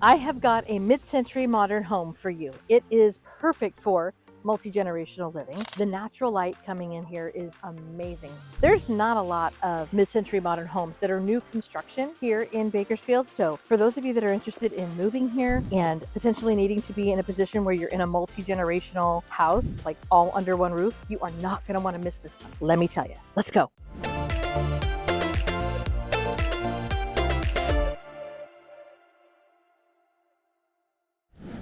I have got a mid-century modern home for you. It is perfect for multi-generational living. The natural light coming in here is amazing. There's not a lot of mid-century modern homes that are new construction here in Bakersfield. So for those of you that are interested in moving here and potentially needing to be in a position where you're in a multi-generational house, like all under one roof, you are not going to want to miss this one. Let me tell you. Let's go.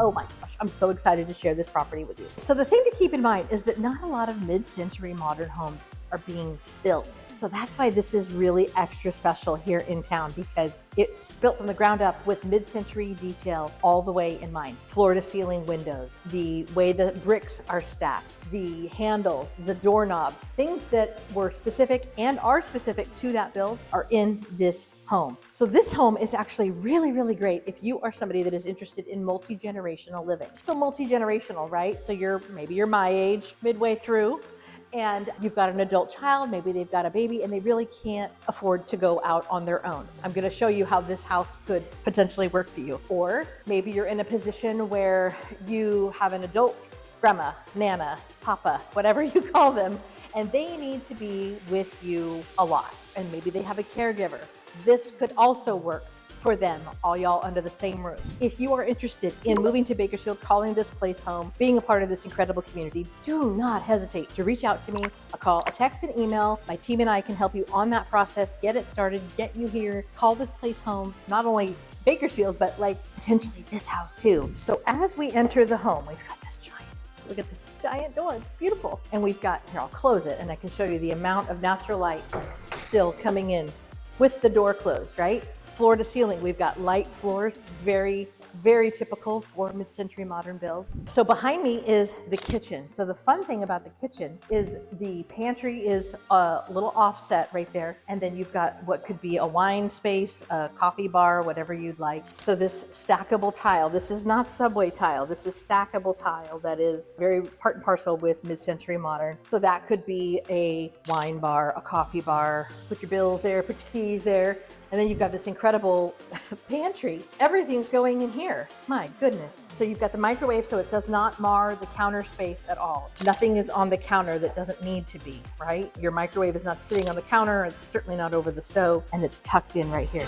Oh my gosh, I'm so excited to share this property with you. So the thing to keep in mind is that not a lot of mid-century modern homes are being built. So that's why this is really extra special here in town, because it's built from the ground up with mid-century detail all the way in mind. Floor to ceiling windows, the way the bricks are stacked, the handles, the doorknobs, things that were specific and are specific to that build are in this home. So this home is actually really, really great if you are somebody that is interested in multi-generational living. So multi-generational, right? So maybe you're my age, midway through, and you've got an adult child, maybe they've got a baby, and they really can't afford to go out on their own. I'm gonna show you how this house could potentially work for you. Or maybe you're in a position where you have an adult grandma, nana, papa, whatever you call them, and they need to be with you a lot. And maybe they have a caregiver. This could also work for them, all y'all under the same roof. If you are interested in moving to Bakersfield, calling this place home, being a part of this incredible community, do not hesitate to reach out to me. A call, a text, an email. My team and I can help you on that process, get it started, get you here, call this place home, not only Bakersfield, but like potentially this house too. So as we enter the home, we've got this giant, look at this giant door, it's beautiful. And we've got, here, I'll close it and I can show you the amount of natural light still coming in with the door closed, right? Floor to ceiling, we've got light floors, very, very typical for mid-century modern builds. So behind me is the kitchen. So the fun thing about the kitchen is the pantry is a little offset right there. And then you've got what could be a wine space, a coffee bar, whatever you'd like. So this stackable tile, this is not subway tile, this is stackable tile that is very part and parcel with mid-century modern. So that could be a wine bar, a coffee bar, put your bills there, put your keys there. And then you've got this incredible pantry. Everything's going in here. My goodness. So you've got the microwave, so it does not mar the counter space at all. Nothing is on the counter that doesn't need to be, right? Your microwave is not sitting on the counter. It's certainly not over the stove, and it's tucked in right here.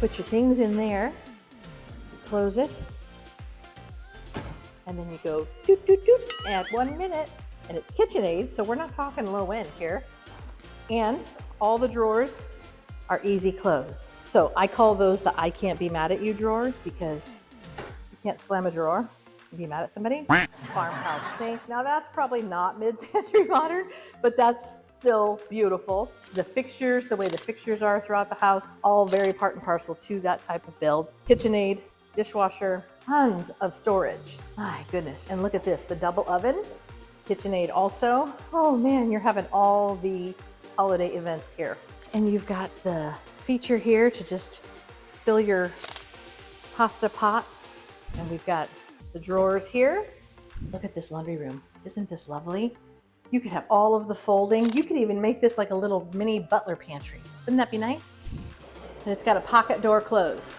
Put your things in there, close it, and then you go doot, doot, doot, add 1 minute, and it's KitchenAid, so we're not talking low end here. And all the drawers are easy close. So I call those the I can't be mad at you drawers, because you can't slam a drawer and be mad at somebody. Farmhouse sink. Now that's probably not mid-century modern, but that's still beautiful. The fixtures, the way the fixtures are throughout the house, all very part and parcel to that type of build. KitchenAid, dishwasher, tons of storage. My goodness. And look at this, the double oven. KitchenAid also. Oh man, you're having all the holiday events here. And you've got the feature here to just fill your pasta pot. And we've got the drawers here. Look at this laundry room. Isn't this lovely? You could have all of the folding. You could even make this like a little mini butler pantry. Wouldn't that be nice? And it's got a pocket door close.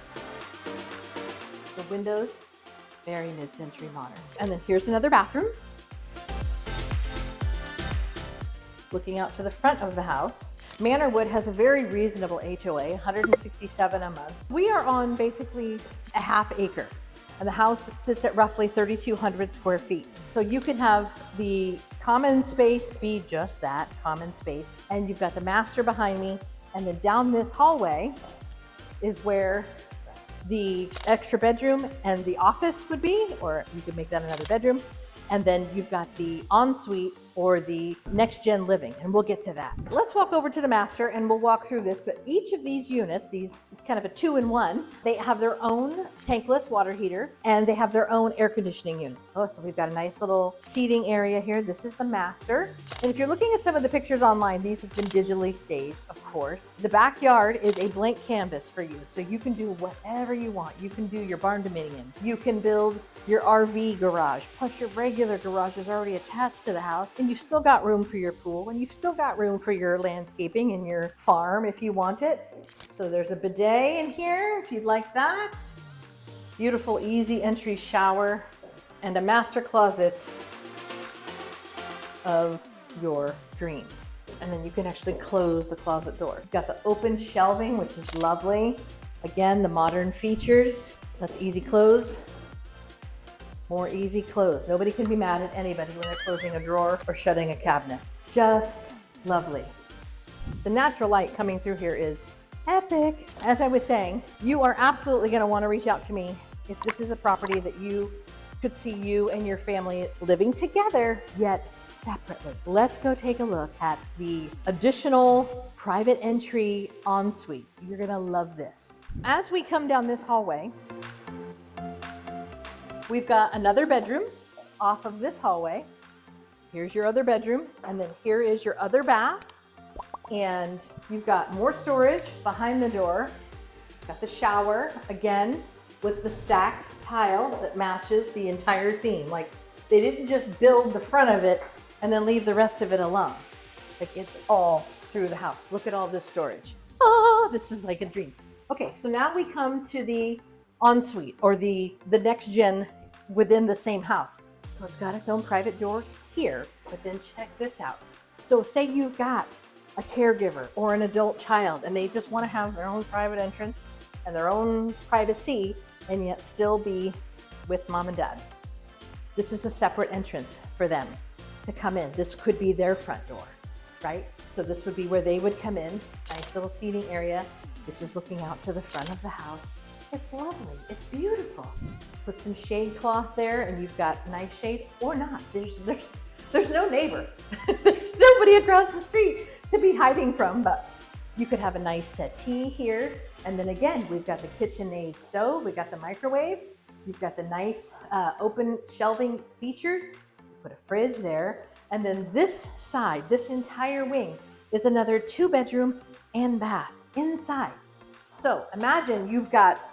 The windows, very mid-century modern. And then here's another bathroom. Looking out to the front of the house. Manorwood has a very reasonable HOA, $167 a month. We are on basically a half acre, and the house sits at roughly 3,200 square feet. So you can have the common space be just that, common space, and you've got the master behind me, and then down this hallway is where the extra bedroom and the office would be, or you could make that another bedroom. And then you've got the ensuite or the next gen living, and we'll get to that. Let's walk over to the master and we'll walk through this, but each of these units, it's kind of a 2-in-1, they have their own tankless water heater and they have their own air conditioning unit. Oh, so we've got a nice little seating area here. This is the master. And if you're looking at some of the pictures online, these have been digitally staged, of course. The backyard is a blank canvas for you, so you can do whatever you want. You can do your barn dominium. You can build your RV garage, plus your regular garage is already attached to the house, and and you've still got room for your pool, and you've still got room for your landscaping and your farm if you want it. So there's a bidet in here if you'd like that. Beautiful, easy entry shower, and a master closet of your dreams. And then you can actually close the closet door. You've got the open shelving, which is lovely. Again, the modern features. That's easy close. More easy close. Nobody can be mad at anybody when they're closing a drawer or shutting a cabinet. Just lovely. The natural light coming through here is epic. As I was saying, you are absolutely going to want to reach out to me if this is a property that you could see you and your family living together, yet separately. Let's go take a look at the additional private entry ensuite. You're gonna love this. As we come down this hallway, we've got another bedroom off of this hallway. Here's your other bedroom, and then here is your other bath. And you've got more storage behind the door. Got the shower, again, with the stacked tile that matches the entire theme. Like, they didn't just build the front of it and then leave the rest of it alone. Like, it's all through the house. Look at all this storage. Oh, this is like a dream. Okay, so now we come to the ensuite, or the next gen within the same house. So it's got its own private door here, but then check this out. So say you've got a caregiver or an adult child and they just want to have their own private entrance and their own privacy, and yet still be with mom and dad. This is a separate entrance for them to come in. This could be their front door, right? So this would be where they would come in, nice little seating area. This is looking out to the front of the house. It's lovely, it's beautiful. Put some shade cloth there and you've got nice shade, or not. There's no neighbor. There's nobody across the street to be hiding from, but you could have a nice settee here. And then again, we've got the KitchenAid stove, we've got the microwave, you've got the nice open shelving features, put a fridge there. And then this side, this entire wing is another 2-bedroom and bath inside. So imagine you've got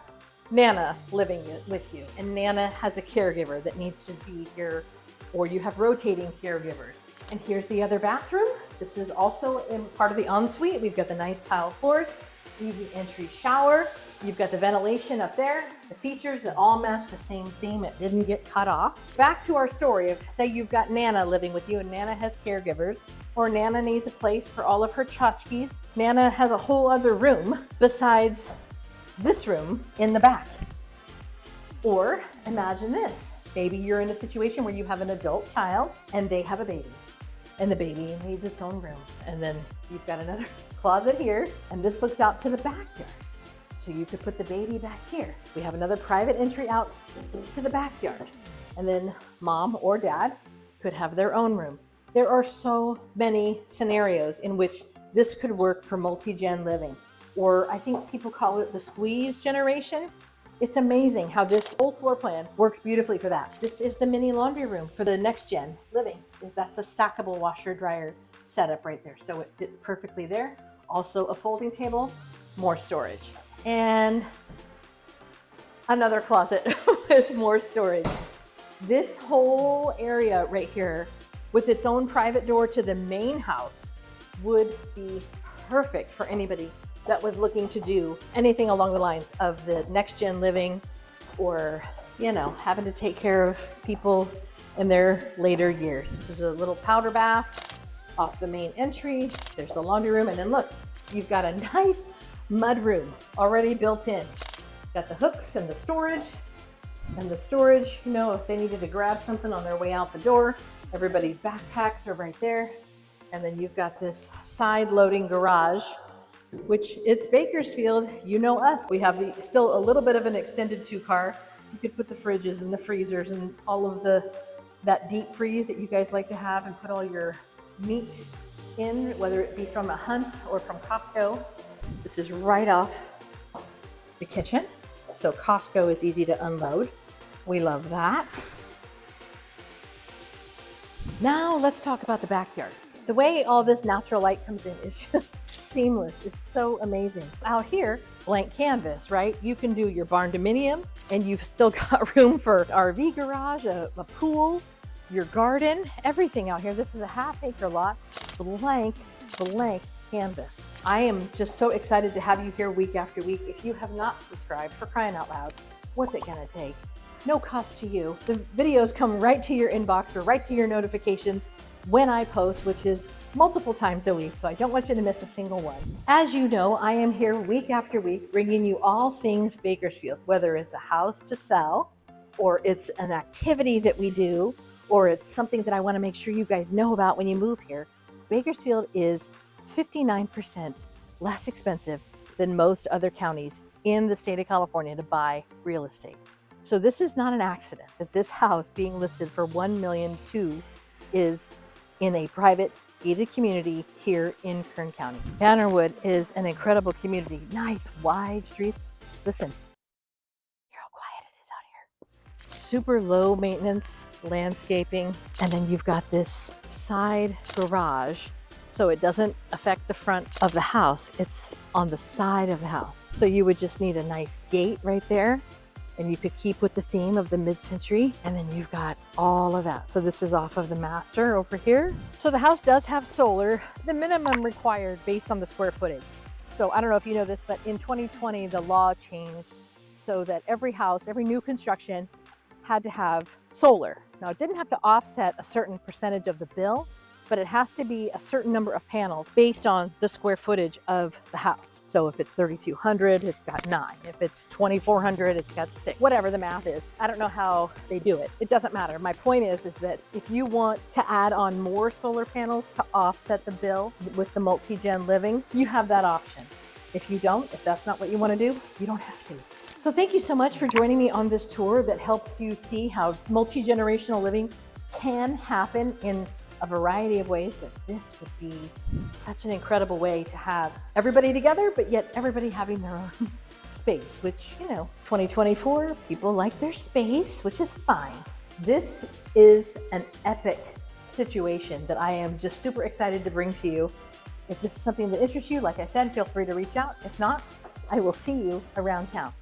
Nana living with you, and Nana has a caregiver that needs to be here, or you have rotating caregivers. And here's the other bathroom. This is also in part of the ensuite. We've got the nice tile floors, easy entry shower. You've got the ventilation up there, the features that all match the same theme. It didn't get cut off. Back to our story of, say you've got Nana living with you and Nana has caregivers, or Nana needs a place for all of her tchotchkes. Nana has a whole other room besides this room in the back. Or imagine this. Maybe you're in a situation where you have an adult child and they have a baby, and the baby needs its own room. And then you've got another closet here, and this looks out to the backyard. So you could put the baby back here. We have another private entry out to the backyard. And then mom or dad could have their own room. There are so many scenarios in which this could work for multi-gen living, or I think people call it the squeeze generation. It's amazing how this whole floor plan works beautifully for that. This is the mini laundry room for the next gen living. That's a stackable washer dryer setup right there. So it fits perfectly there. Also a folding table, more storage. And another closet with more storage. This whole area right here with its own private door to the main house would be perfect for anybody that was looking to do anything along the lines of the next gen living, or, you know, having to take care of people in their later years. This is a little powder bath off the main entry. There's the laundry room. And then look, you've got a nice mud room already built in. Got the hooks and the storage. And the storage, you know, if they needed to grab something on their way out the door, everybody's backpacks are right there. And then you've got this side loading garage, which it's Bakersfield, you know us. We have still a little bit of an extended 2-car. You could put the fridges and the freezers and all of that deep freeze that you guys like to have, and put all your meat in, whether it be from a hunt or from Costco. This is right off the kitchen, so Costco is easy to unload. We love that. Now let's talk about the backyard. The way all this natural light comes in is just seamless. It's so amazing. Out here, blank canvas, right? You can do your barn dominium, and you've still got room for an RV garage, a pool. your garden, everything out here. This is a half-acre lot, blank canvas. I am just so excited to have you here week after week. If you have not subscribed, for crying out loud, what's it gonna take? No cost to you. The videos come right to your inbox or right to your notifications when I post, which is multiple times a week, so I don't want you to miss a single one. As you know, I am here week after week bringing you all things Bakersfield, whether it's a house to sell, or it's an activity that we do, or it's something that I want to make sure you guys know about when you move here. Bakersfield is 59% less expensive than most other counties in the state of California to buy real estate. So this is not an accident that this house being listed for $1.2 million is in a private gated community here in Kern County. Bannerwood is an incredible community. Nice wide streets. Listen, hear how quiet it is out here. Super low maintenance landscaping. And then you've got this side garage, so it doesn't affect the front of the house. It's on the side of the house. So you would just need a nice gate right there, and you could keep with the theme of the mid-century, and then you've got all of that. So this is off of the master over here. So the house does have solar, the minimum required based on the square footage. So I don't know if you know this, but in 2020, the law changed so that every house, every new construction had to have solar. Now it didn't have to offset a certain percentage of the bill, but it has to be a certain number of panels based on the square footage of the house. So if it's 3,200, it's got 9. If it's 2,400, it's got 6. Whatever the math is. I don't know how they do it. It doesn't matter. My point is that if you want to add on more solar panels to offset the bill with the MultiGen Living, you have that option. If you don't, if that's not what you want to do, you don't have to. So thank you so much for joining me on this tour that helps you see how multi-generational living can happen in a variety of ways, but this would be such an incredible way to have everybody together, but yet everybody having their own space, which, 2024, people like their space, which is fine. This is an epic situation that I am just super excited to bring to you. If this is something that interests you, like I said, feel free to reach out. If not, I will see you around town.